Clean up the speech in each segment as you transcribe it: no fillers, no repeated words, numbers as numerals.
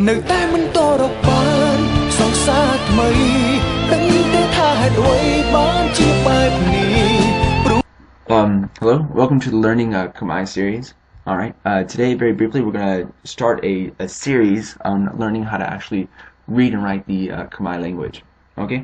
នៅតែមិនតរកបានសង្សារថ្មីដឹងទេថាហេតុអ្វីបានជាបែបនេះ Hello, welcome to the Learning Khmer series. Alright, today very briefly we're going to start a series on learning how to actually read and write the Khmer language. Okay,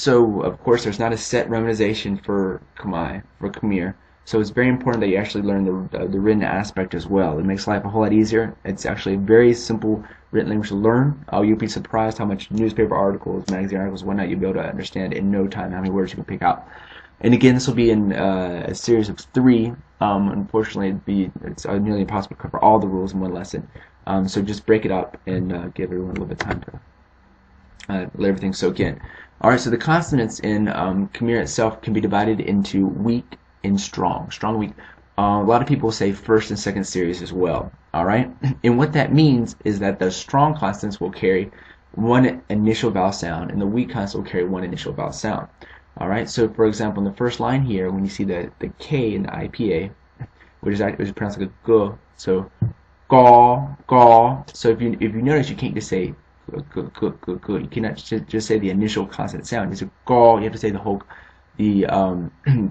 so of course there's not a set romanization for Khmer, so it's very important that you actually learn the written aspect as well. It makes life a whole lot easier. It's actually a very simple written language to learn. You'll be surprised how much newspaper articles, magazine articles, whatnot you'll be able to understand in no time, how many words you can pick out. And again, this will be in a series of 3. Unfortunately, it's nearly impossible to cover all the rules in one lesson. So just break it up and give everyone a little bit of time to let everything soak in. Alright, so the consonants in Khmer itself can be divided into weak and strong. Strong, weak. A lot of people say first and second series as well. Alright? And what that means is that the strong consonants will carry one initial vowel sound, and the weak consonants will carry one initial vowel sound. Alright, so for example, in the first line here, when you see the K in the IPA, which is pronounced like a G, so gaw. So if you notice, you can't just say g. You cannot just say the initial consonant sound. It's a gaw. You have to say the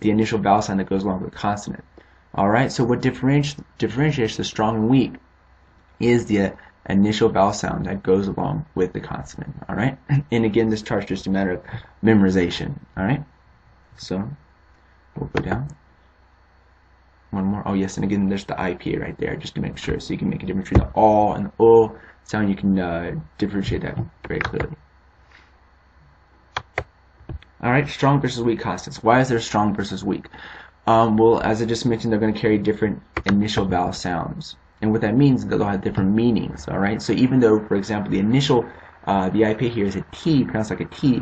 initial vowel sound that goes along with the consonant. Alright, so what differentiates the strong and weak is the initial vowel sound that goes along with the consonant. Alright, and again, this chart's just a matter of memorization. Alright, so we'll go down one more. Oh yes, and again there's the IPA right there, just to make sure, so you can make a difference between the all and the o sound. You can differentiate that very clearly. Alright, strong versus weak consonants. Why is there strong versus weak? Well, as I just mentioned, they're going to carry different initial vowel sounds. And what that means is that they'll have different meanings. Alright, so even though, for example, the initial, the IP here is a T, pronounced like a T,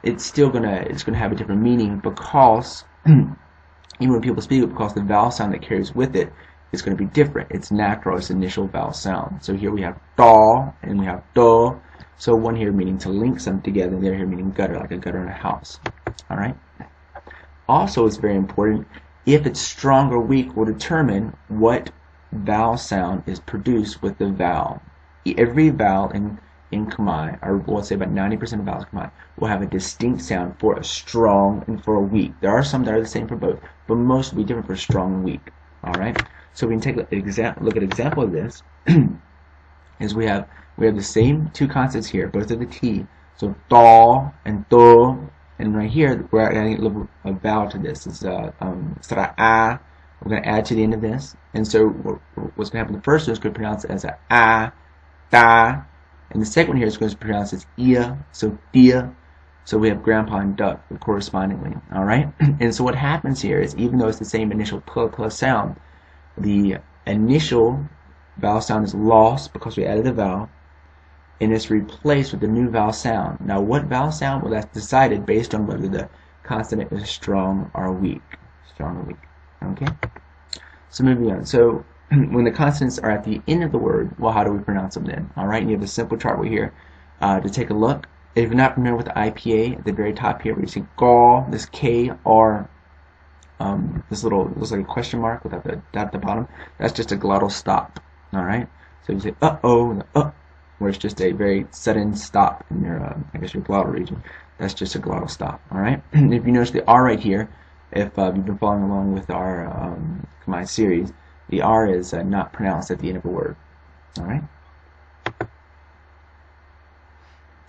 it's still gonna have a different meaning because even when people speak it, because the vowel sound that carries with it is going to be different. It's natural, it's initial vowel sound. So here we have da and we have do. So one here meaning to link something together, and the other here meaning gutter, like a gutter in a house. Alright. Also, it's very important, if it's strong or weak will determine what vowel sound is produced with the vowel. Every vowel in Khmer, or let's say about 90% of vowels in Khmer, will have a distinct sound for a strong and for a weak. There are some that are the same for both, but most will be different for strong and weak. Alright? So we can take look at an example of this. Is we have the same two consonants here, both of the T. So da and do, and right here we're adding a little vowel to this. It's sra. We're going to add to the end of this, and so what's going to happen? The first one is going to pronounce it as a da, and the second one here is going to pronounce it as ia, so dia. So we have grandpa and duck correspondingly. All right, and so what happens here is, even though it's the same initial plus sound, the initial vowel sound is lost because we added a vowel, and it's replaced with the new vowel sound. Now, what vowel sound? Well, that's decided based on whether the consonant is strong or weak. Strong or weak. Okay, so moving on. So when the consonants are at the end of the word, well, how do we pronounce them then? Alright, and you have a simple chart right here to take a look. If you're not familiar with the IPA, at the very top here where you see gaw, this K, or this looks like a question mark without the dot at the bottom, that's just a glottal stop. Alright, so you say uh-oh, and where it's just a very sudden stop in your, I guess, your glottal region. That's just a glottal stop. Alright, and if you notice the R right here, if you've been following along with our Khmer series, the R is not pronounced at the end of a word. Alright?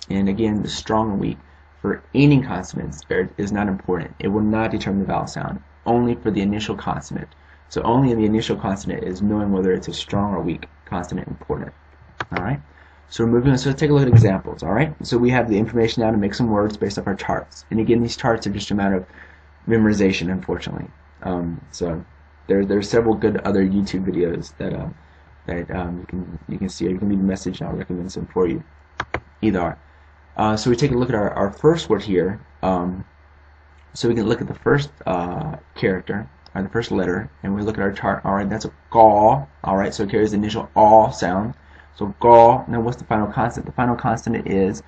And again, the strong and weak for any consonants is not important. It will not determine the vowel sound, only for the initial consonant. So only in the initial consonant is knowing whether it's a strong or weak consonant important. Alright? So we're moving on. So let's take a look at examples. Alright? So we have the information now to make some words based off our charts. And again, these charts are just a matter of memorization, unfortunately. So there's several good other YouTube videos that you can see, or you can leave a message and I'll recommend some for you. Either are. So we take a look at our first word here. So we can look at the first character, or the first letter, and we look at our chart. Alright, that's a gaw. Alright, so it carries the initial aw sound. So gaw. Now what's the final consonant? The final consonant is,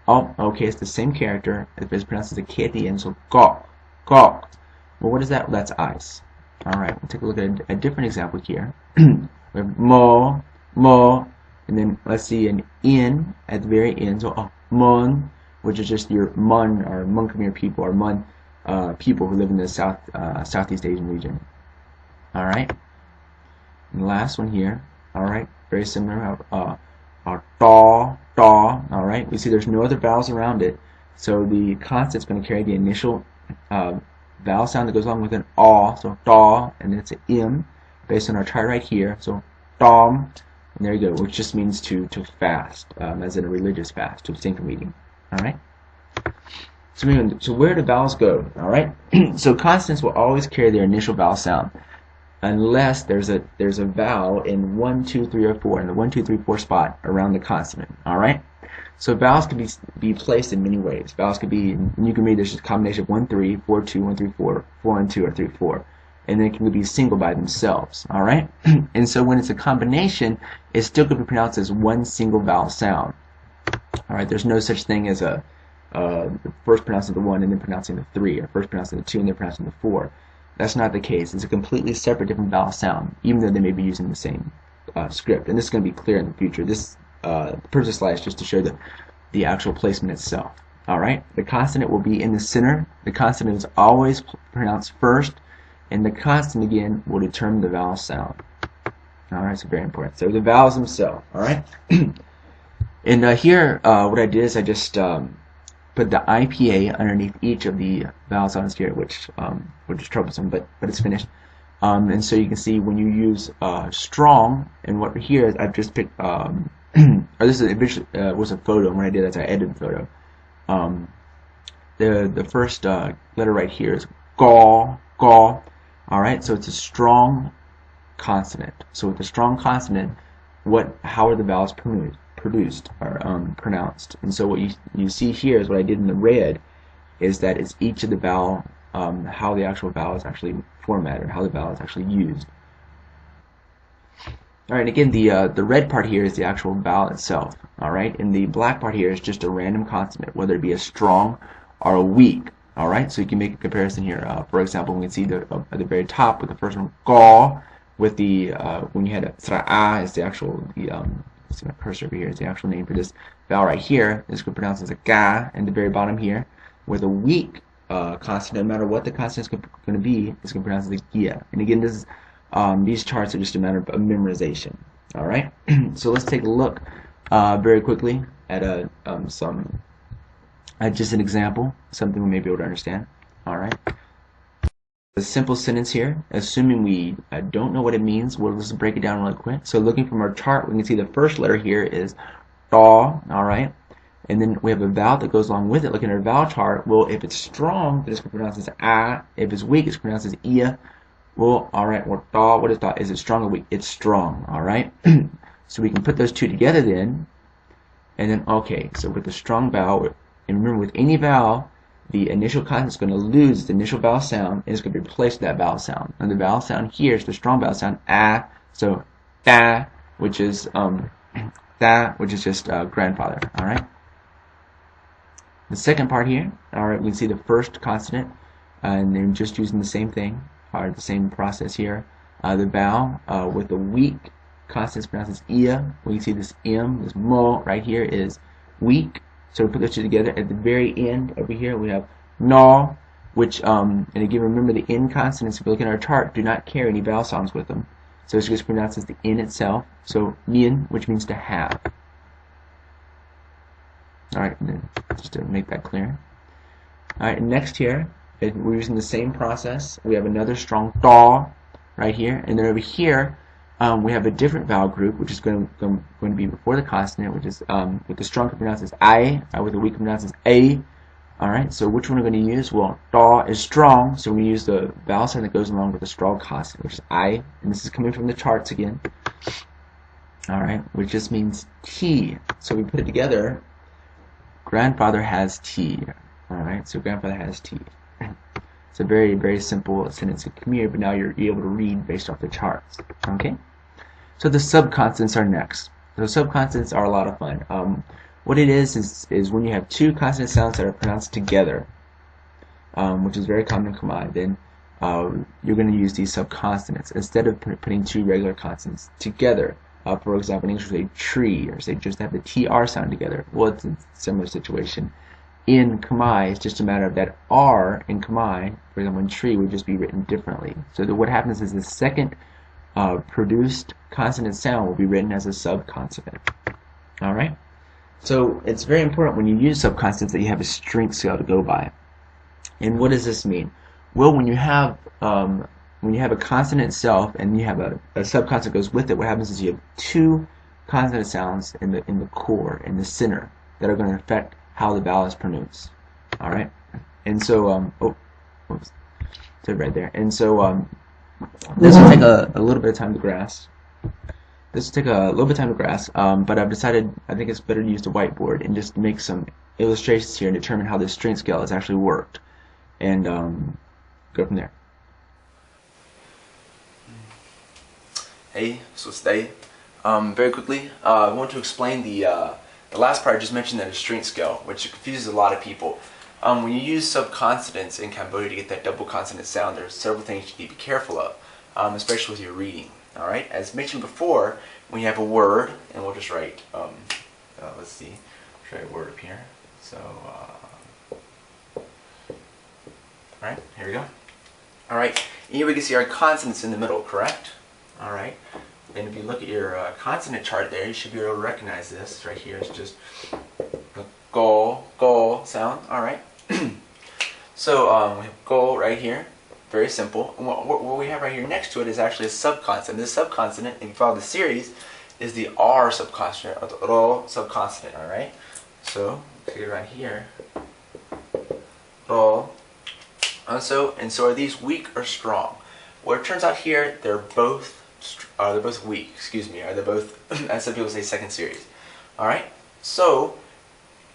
oh, okay, it's the same character. It's pronounced as a K at the end, so gaw. Gaw. Well, what is that? Well, that's ice. Alright, we'll take a look at a different example here. We have mo, And then let's see an N at the very end. So Mon, which is just your Mon or Mon Khmer people or Mon people who live in the Southeast Asian region. All right. And the last one here. All right. Very similar. Da. All right. We see there's no other vowels around it, so the consonant's going to carry the initial vowel sound that goes along with an A. So da, and then it's an M based on our chart right here. So dom, and there you go, which just means to fast, as in a religious fast, to abstain from eating. All right. So where do vowels go? All right. So consonants will always carry their initial vowel sound, unless there's a vowel in 1, 2, 3, or 4, in the 1, 2, 3, 4 spot around the consonant. All right. So vowels can be placed in many ways. Vowels could be, you can read there's just a combination of 1, 3, 4, 2, 1, 3, 4, 4 and 2, or 3, 4, and then it can be single by themselves. All right. And so when it's a combination, it's still going to be pronounced as one single vowel sound. All right. There's no such thing as a first pronouncing the 1 and then pronouncing the 3, or first pronouncing the 2 and then pronouncing the 4. That's not the case. It's a completely separate, different vowel sound, even though they may be using the same script. And this is going to be clear in the future. This the purpose of the slide is just to show the actual placement itself. All right. The consonant will be in the center. The consonant is always pronounced first, and the consonant again will determine the vowel sound. All right. So very important. So the vowels themselves. All right. And here, what I did is I just put the IPA underneath each of the vowel sounds here, which is troublesome, but it's finished. And so you can see when you use strong, and what here is I've just picked, or this was a photo, and when I did that I edited the photo. The first letter right here is gaw. All right, so it's a strong consonant. So with a strong consonant, how are the vowels produced or pronounced? And so what you see here is what I did in the red is that it's each of the vowel, how the actual vowel is actually formatted, or how the vowel is actually used. All right, again, the red part here is the actual vowel itself. All right, and the black part here is just a random consonant, whether it be a strong or a weak. All right, so you can make a comparison here. For example, we can see at the very top with the first one, gaw, with the when you had a tra'a is the actual see my cursor over here is the actual name for this vowel right here. This could pronounce as a ga, and the very bottom here with a weak consonant. No matter what the consonant is going to be, it's going to pronounce as a gia. And again, this is these charts are just a matter of memorization. All right. So let's take a look very quickly at just an example, something we may be able to understand. All right. A simple sentence here, assuming we don't know what it means, we'll just break it down really quick. So looking from our chart, we can see the first letter here is da, all right? And then we have a vowel that goes along with it. Looking at our vowel chart, well, if it's strong, then it's pronounced as a. If it's weak, it's pronounced as ia. Well, all right, well, da, what is da? Is it strong or weak? It's strong, all right? So we can put those two together then, and then, okay, so with the strong vowel, and remember with any vowel, the initial consonant is going to lose its initial vowel sound, and it's going to be replaced with that vowel sound. And the vowel sound here is the strong vowel sound, a. So da, which is just grandfather. All right. The second part here, all right, we can see the first consonant, and then just using the same thing, or the same process here. The vowel with the weak consonant is pronounced as ia. We can see this m, this mo right here is weak. So we put those two together. At the very end over here we have no, which and again remember the N consonants, if you look at our chart, do not carry any vowel sounds with them. So it's just pronounced as the N itself. So mien, which means to have. Alright, just to make that clear. Alright, and next here, we're using the same process. We have another strong da right here, and then over here we have a different vowel group, which is going to be before the consonant, which is with the strong pronounced as I, with the weak pronounced as a. All right, so which one are we going to use? Well, da is strong, so we're going to use the vowel sound that goes along with the strong consonant, which is I, and this is coming from the charts again. All right, which just means T. So we put it together. Grandfather has tea. All right, so grandfather has tea. It's a very, very simple sentence in Khmer, but now you're able to read based off the charts. Okay. So the sub-consonants are next. So sub-consonants are a lot of fun. What it is when you have two consonant sounds that are pronounced together, which is very common in Khmer, then you're going to use these sub-consonants instead of putting two regular consonants together. For example, in English we say tree, or say just have the TR sound together. Well, it's a similar situation. In Khmer, it's just a matter of that R in Khmer, for example, in tree, would just be written differently. So what happens is the second produced consonant sound will be written as a subconsonant. All right. So it's very important when you use subconsonants that you have a strength scale to go by. And what does this mean? Well, when you have a consonant itself and you have a subconsonant goes with it, what happens is you have two consonant sounds in the core, in the center, that are going to affect how the vowel is pronounced. All right. And so oops, so right there. And so this will take a little bit of time to grasp. This will take a little bit of time to grasp, but I've decided I think it's better to use the whiteboard and just make some illustrations here and determine how this strength scale has actually worked, and go from there. Hey, so stay. Very quickly, I want to explain the last part I just mentioned, that is strength scale, which confuses a lot of people. When you use subconsonants in Cambodia to get that double consonant sound, there's several things you need to be careful of, especially with your reading. Alright, as mentioned before, when you have a word, and we'll just write, let's see, write a word up here. So, alright, here we go. Alright, here we can see our consonants in the middle, correct? Alright, and if you look at your consonant chart there, you should be able to recognize this. Right here is just the go sound, alright? So, we have go right here. Very simple. And what we have right here next to it is actually a subconsonant. This subconsonant, if you follow the series, is the R subconsonant, or the Ro subconsonant, alright? So, see it right here. Ro. And so are these weak or strong? Well, it turns out here they're both weak, excuse me, or they're both, as some people say, second series. Alright? So,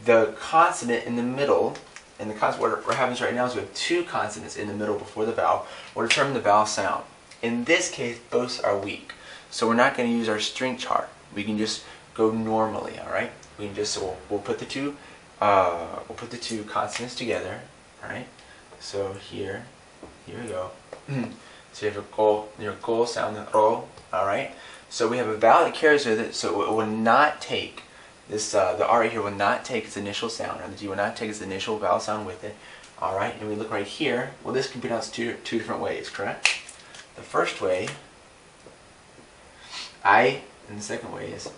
the consonant in the middle, and the consonant, what happens right now is we have two consonants in the middle before the vowel. We'll determine the vowel sound. In this case, both are weak. So we're not going to use our string chart. We can just go normally, alright? We can just, so we'll put the two consonants together, alright? So here we go. So you have your go sound, the ro, alright? So we have a vowel that carries with it, so it will not take this, the R right here will not take its initial sound, or the G will not take its initial vowel sound with it. Alright, and we look right here, well, this can be pronounced two different ways, correct? The first way, I, and the second way is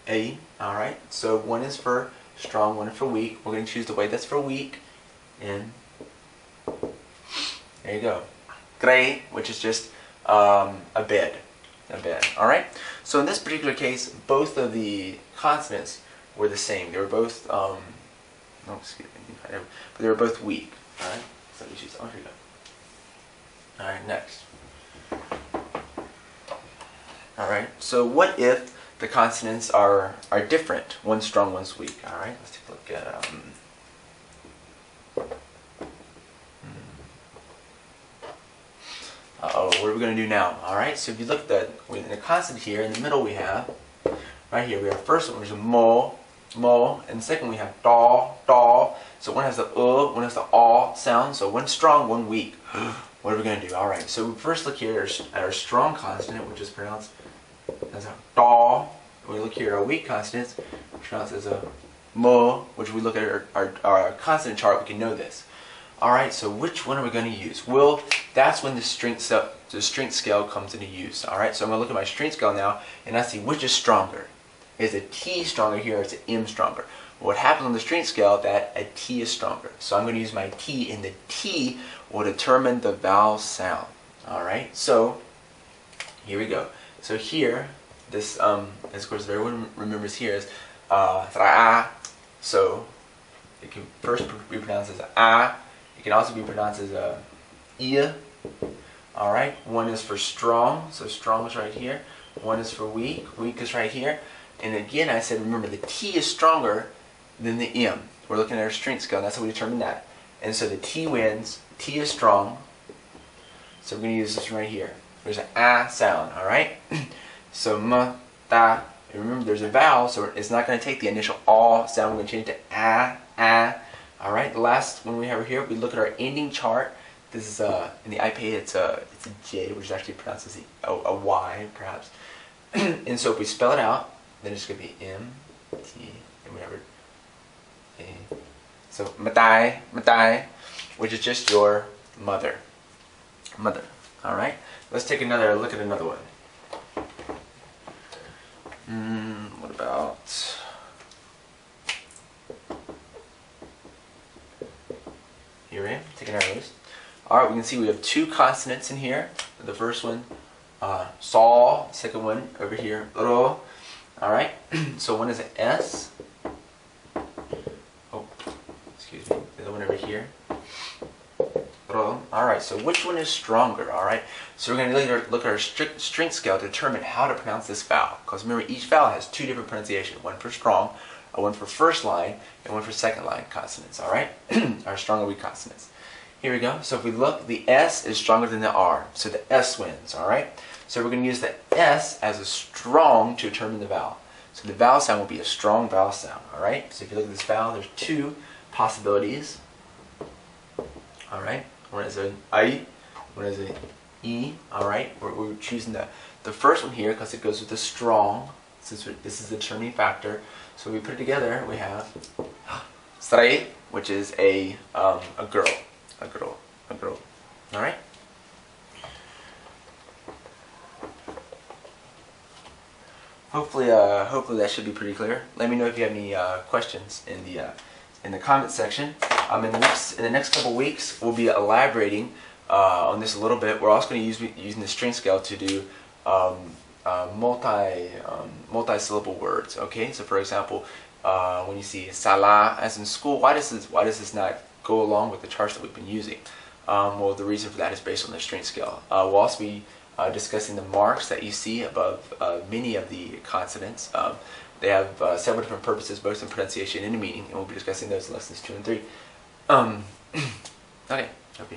A, alright? So one is for strong, one is for weak. We're going to choose the way that's for weak, and there you go. Gray, which is just a bed. Alright? So in this particular case, both of the consonants were the same. They were both, excuse me, but they were both weak. Alright? So we choose, here we go. Alright, next. Alright, so what if the consonants are different? One's strong, one's weak. Alright, let's take a look at, what are we going to do now? Alright, so if you look at the consonant here, in the middle we have, right here, we have first one, which is mo, and the second we have da. So one has the one has the sound, so one strong, one weak. What are we going to do? Alright, so we first look here at our strong consonant, which is pronounced as a da. We look here at our weak consonants, which is pronounced as a mo, which we look at our consonant chart, we can know this. Alright, so which one are we going to use? Well, that's when the strength scale comes into use. Alright, so I'm going to look at my strength scale now, and I see which is stronger. Is a T stronger here, or is an M stronger? Well, what happens on the strength scale that a T is stronger. So I'm going to use my T, and the T will determine the vowel sound. Alright, so here we go. So here, this, as of course everyone remembers here, is ra. So it can first be pronounced as a. It can also be pronounced as a I. Alright, one is for strong, so strong is right here. One is for weak is right here. And again, I said, remember, the T is stronger than the M. We're looking at our strength scale, and that's how we determine that. And so the T wins, T is strong. So we're going to use this right here. There's an A sound, alright? So M, ta. And remember, there's a vowel, so it's not going to take the initial A sound. We're going to change it to A. Alright, the last one we have here, we look at our ending chart. This is, in the IPA, it's a J, which is actually pronounced as a Y, perhaps. And so if we spell it out, then it's going to be M-T, and whatever. So matai, which is just your mother. Mother. All right. Let's take another look at another one. What about? Here we are, taking our list. All right, we can see we have two consonants in here. The first one, saw. Second one over here, ro. All right. So one is an S. Oh, excuse me. The other one over here. Ro. All right. So which one is stronger? All right. So we're going to look at our strength scale to determine how to pronounce this vowel. Because remember, each vowel has two different pronunciations. One for strong, one for first line, and one for second line consonants. All right. Our strong and weak consonants. Here we go. So if we look, the S is stronger than the R. So the S wins. All right. So we're going to use the S as a strong to determine the vowel. So the vowel sound will be a strong vowel sound. All right. So if you look at this vowel, there's two possibilities. All right. One is an I, one is an E. All right. We're choosing the first one here because it goes with the strong, since this is the determining factor. So we put it together. We have Srai, which is a girl. A girl. All right. Hopefully that should be pretty clear. Let me know if you have any questions in the comment section. In the next couple weeks, we'll be elaborating on this a little bit. We're also going to be using the string scale to do multi-syllable words. Okay. So for example, when you see sala as in school, why does this not go along with the charts that we've been using? Well, the reason for that is based on the string scale. We'll also be discussing the marks that you see above many of the consonants. They have several different purposes, both in pronunciation and in meaning, and we'll be discussing those in lessons 2 and 3. Okay. Okay.